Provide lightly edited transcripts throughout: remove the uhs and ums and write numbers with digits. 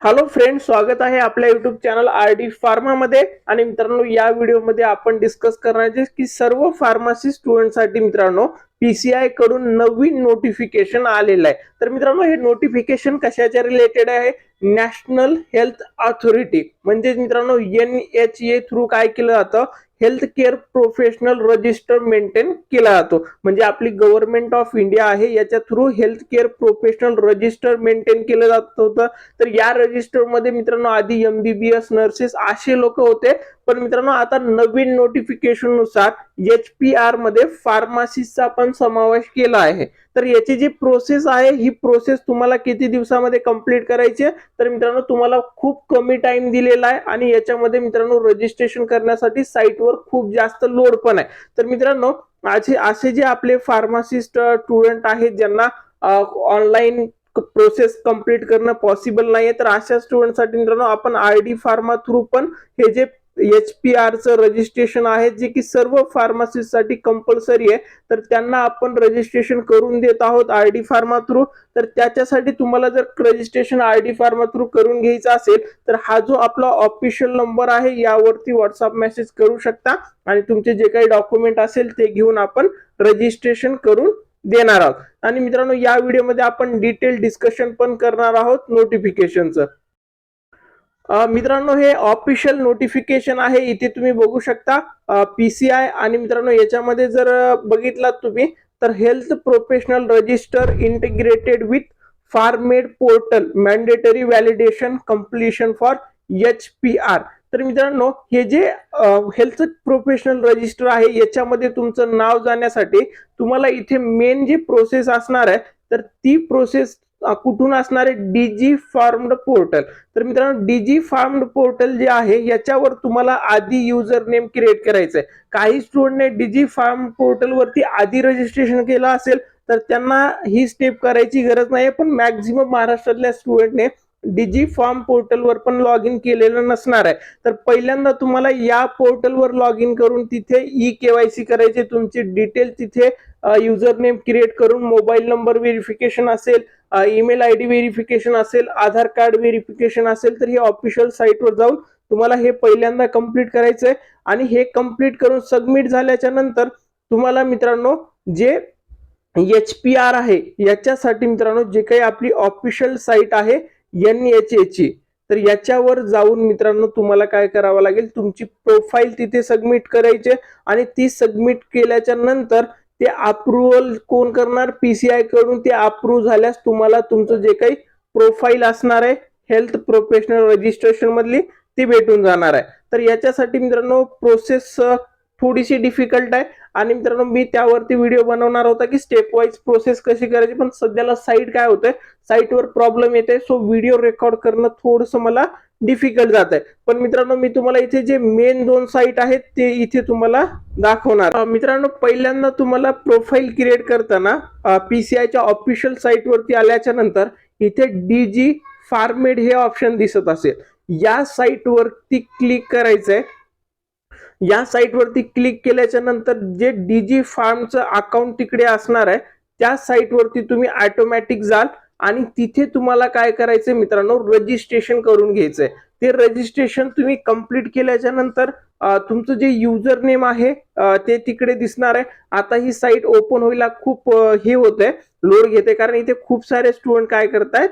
Hello friends, स्वागत आहे आपल्या युट्यूब चॅनल आरडी फार्मा मध्ये. आणि मित्रांनो, या व्हिडिओमध्ये आपण डिस्कस करणार आहे की सर्व फार्मसी स्टुडंटसाठी मित्रांनो पीसीआय कडून नवीन नोटिफिकेशन आलेलं आहे. तर मित्रांनो, हे नोटिफिकेशन कशाच्या रिलेटेड आहे? नॅशनल हेल्थ अथॉरिटी म्हणजे मित्रांनो NHA थ्रू काय केलं जातं? Health care professional register maintain केला जातो. म्हणजे आपली गव्हर्नमेंट ऑफ इंडिया आहे, याच्या through health care professional register maintain केलं जात होतं. तर या रजिस्टर मध्ये मित्रांनो आधी MBBS नर्सेस असे लोक होते, पण मित्रांनो आता नवीन नोटिफिकेशन नुसार HPR मध्ये फार्मसिस्टचा पण समावेश केला आहे. तर याची जी प्रोसेस आहे, ही प्रोसेस तुम्हाला किती दिवसामध्ये कंप्लीट करायची आहे? तर मित्रांनो, तुम्हाला खूप कमी टाइम दिलेला आहे आणि याच्यामध्ये मित्रांनो रजिस्ट्रेशन करण्यासाठी साईटवर खूप जास्त लोड पण आहे. तर मित्रांनो, असे जे आपले फार्मासिस्ट स्टुडंट आहेत ज्यांना ऑनलाईन प्रोसेस कंप्लीट करणं पॉसिबल नाहीये, तर अशा स्टुडंटसाठी मित्रांनो आपण आरडी फार्मा थ्रू पण हे जे HPR चं रजिस्ट्रेशन आहे, जे की सर्व फार्मसिस्टसाठी कंपल्सरी आहे, तर त्यांना आपण रजिस्ट्रेशन करून देत आहोत आरडी फार्मा थ्रू. तर त्याच्यासाठी तुम्हाला जर रजिस्ट्रेशन आरडी फार्मा थ्रू करून घ्यायचं असेल, तर हा जो आपला ऑफिशियल नंबर आहे यावरती व्हॉट्सअप मेसेज करू शकता आणि तुमचे जे काही डॉक्युमेंट असेल ते घेऊन आपण रजिस्ट्रेशन करून देणार आहोत. आणि मित्रांनो, या व्हिडिओमध्ये आपण डिटेल डिस्कशन पण करणार आहोत नोटिफिकेशनचं. मित्रांनो, हे ऑफिशियल नोटिफिकेशन आहे, इथे तुम्ही बघू शकता पीसीआय. आणि मित्रांनो, याच्यामध्ये जर बघितलात तुम्ही तर health professional register integrated with pharmed portal mandatory validation completion for HPR. तर मित्रांनो, हे जे हेल्थ प्रोफेशनल रजिस्टर आहे याच्यामध्ये तुमचं नाव जाण्यासाठी तुम्हाला इथे मेन जी प्रोसेस असणार आहे, तर ती प्रोसेस कुठून असणार आहे? डीजी फार्म्ड पोर्टल. तर मित्रांनो, डीजी फार्म्ड पोर्टल जे आहे याच्यावर तुम्हाला आधी युजर नेम क्रिएट करायचं आहे. काही स्टुडंटने डीजी फार्म पोर्टल वरती आधी रजिस्ट्रेशन केलं असेल तर त्यांना ही स्टेप करायची गरज नाही, पण मॅक्झिमम महाराष्ट्रातल्या स्टुडंटने डीजी फॉर्म पोर्टलवर पण लॉग इन केलेलं नसणार आहे. तर पहिल्यांदा तुम्हाला या पोर्टलवर लॉग इन करून तिथे KYC करायचे. तुमची डिटेल तिथे युजर नेम क्रिएट करून मोबाईल नंबर व्हेरिफिकेशन असेल, ईमेल ID व्हेरिफिकेशन असेल, आधार कार्ड व्हेरिफिकेशन असेल, तर हे ऑफिशियल साईटवर जाऊन तुम्हाला हे पहिल्यांदा कंप्लीट करायचं आहे. आणि हे कंप्लीट करून सबमिट झाल्याच्या नंतर तुम्हाला मित्रांनो जे HPR आहे याच्यासाठी मित्रांनो जे काही आपली ऑफिशियल साईट आहे NHA ची, तर याच्यावर जाऊन मित्रांनो तुम्हाला काय करावं लागेल? तुमची प्रोफाईल तिथे सबमिट करायची आणि ती सबमिट केल्याच्या नंतर ते अप्रूव्हल कोण करणार? पीसीआय कडून. ते अप्रूव्ह झाल्यास तुम्हाला तुमचं जे काही प्रोफाईल असणार आहे हेल्थ प्रोफेशनल रजिस्ट्रेशन मधली, ती भेटून जाणार आहे. तर याच्यासाठी मित्रांनो प्रोसेस थोडीशी डिफिकल्ट आहे आणि मित्रांनो मी त्यावरती व्हिडिओ बनवणार होता की स्टेप वाईज प्रोसेस कशी करायची, पण सध्याला साईट काय होतंय, साईटवर प्रॉब्लेम येते, सो व्हिडिओ रेकॉर्ड करणं थोडंसं मला डिफिकल्ट जात आहे. पण मित्रांनो, मी तुम्हाला इथे जे मेन 2 साईट आहेत ते इथे तुम्हाला दाखवणार. मित्रांनो, पहिल्यांदा तुम्हाला प्रोफाईल क्रिएट करताना पीसीआयच्या ऑफिशियल साईट वरती आल्याच्या नंतर इथे डीजी फार्मेड हे ऑप्शन दिसत असेल, या साईट वरती क्लिक करायचंय. या साईट वरती क्लिक केल्याच्या नंतर जे डीजी फार्मचं अकाउंट तिकडे असणार आहे त्या साईट वरती तुम्ही ऑटोमॅटिक जाल आणि तिथे तुम्हाला काय करायचंय मित्रांनो? रजिस्ट्रेशन करून घ्यायचंय. ते रजिस्ट्रेशन तुम्ही कंप्लीट केल्याच्या नंतर तुमचं जे युजर नेम आहे ते तिकडे दिसणार आहे. आता ही साईट ओपन व्हायला खूप हे होतंय, लोड घेते, कारण इथे खूप सारे स्टुडंट काय करतायत,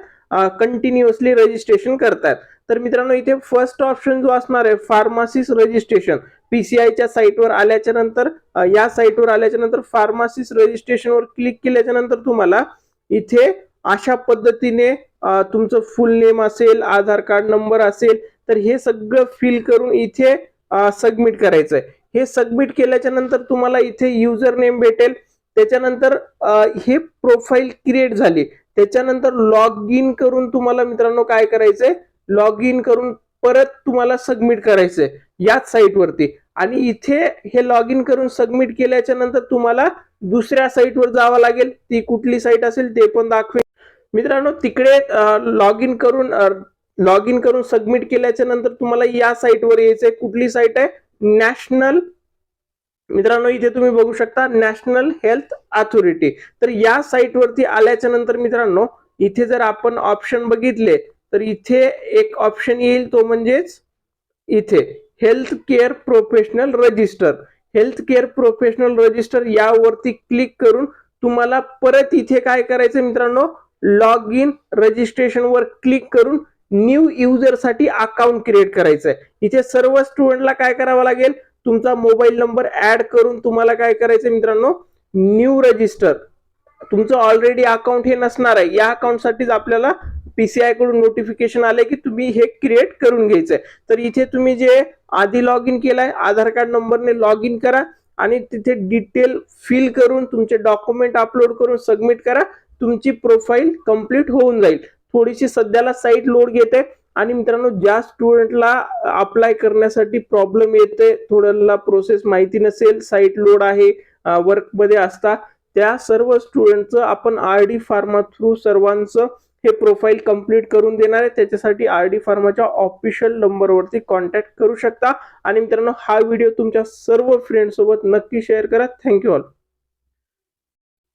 कंटिन्युअसली रजिस्ट्रेशन करतायत. तर मित्रांनो, इथे फर्स्ट ऑप्शन जो असणार आहे फार्मसिस्ट रजिस्ट्रेशन, पीसीआयच्या साईटवर आल्याच्या नंतर या साईटवर आल्याच्या नंतर फार्मसिस्ट रजिस्ट्रेशनवर क्लिक केल्याच्या नंतर तुम्हाला इथे अशा पद्धतीने तुमचं फुल नेम असेल, आधार कार्ड नंबर असेल, तर हे सगळं फिल करून इथे सबमिट करायचंय. हे सबमिट केल्याच्या नंतर तुम्हाला इथे युजर नेम भेटेल. त्याच्यानंतर हे प्रोफाईल क्रिएट झाली, त्याच्यानंतर लॉग इन करून तुम्हाला मित्रांनो काय करायचंय? लॉग इन करून परत तुम्हाला सबमिट करायचंय याच साईट वरती. आणि इथे हे लॉग इन करून सबमिट केल्याच्या नंतर तुम्हाला दुसऱ्या साईटवर जावं लागेल. ती कुठली साईट असेल ते पण दाखवेल मित्रांनो. तिकडे लॉग इन करून सबमिट केल्याच्या नंतर तुम्हाला या साईटवर यायचंय. कुठली साईट आहे? नॅशनल, मित्रांनो इथे तुम्ही बघू शकता नॅशनल हेल्थ अथॉरिटी. तर या साईट वरती आल्याच्या नंतर मित्रांनो इथे जर आपण ऑप्शन बघितले तर इथे एक ऑप्शन येईल, तो म्हणजेच इथे health care professional register. Health care professional register यावरती क्लिक करून तुम्हाला परत इथे काय करायचं मित्रांनो, लॉग इन रजिस्ट्रेशन वर क्लिक करून न्यू युजर साठी अकाउंट क्रिएट करायचं आहे. इथे सर्व स्टुडंटला काय करावं लागेल, तुमचा मोबाईल नंबर ऍड करून तुम्हाला काय करायचं मित्रांनो, न्यू रजिस्टर. तुमचं ऑलरेडी अकाउंट हे नसणार आहे, या अकाउंट साठीच आपल्याला पीसीआय कडून नोटिफिकेशन आले की तुम्ही हे क्रिएट करून घ्यायचंय. तर इथे तुम्ही जे आधी लॉग इन केलाय आधार कार्ड नंबरने लॉग इन करा आणि तिथे डिटेल फिल करून तुमचे डॉक्युमेंट अपलोड करून सबमिट करा. तुमची प्रोफाईल कंप्लीट होऊन जाईल. थोडीशी सध्याला साईट लोड घेते आणि मित्रांनो, ज्या स्टुडंटला अप्लाय करण्यासाठी प्रॉब्लेम येते, थोड्याला प्रोसेस माहिती नसेल, साईट लोड आहे, वर्क मध्ये असता, त्या सर्व स्टुडंटचं आपण आरडी फार्मा थ्रू सर्वांचं हे प्रोफाईल कंप्लीट करून देणार आहे. त्याच्यासाठी आरडी फार्माच्या ऑफिशियल नंबरवरती कॉन्टॅक्ट करू शकता. आणि मित्रांनो, हा व्हिडिओ तुमच्या सर्व फ्रेंड सोबत नक्की शेअर करा. Thank you all.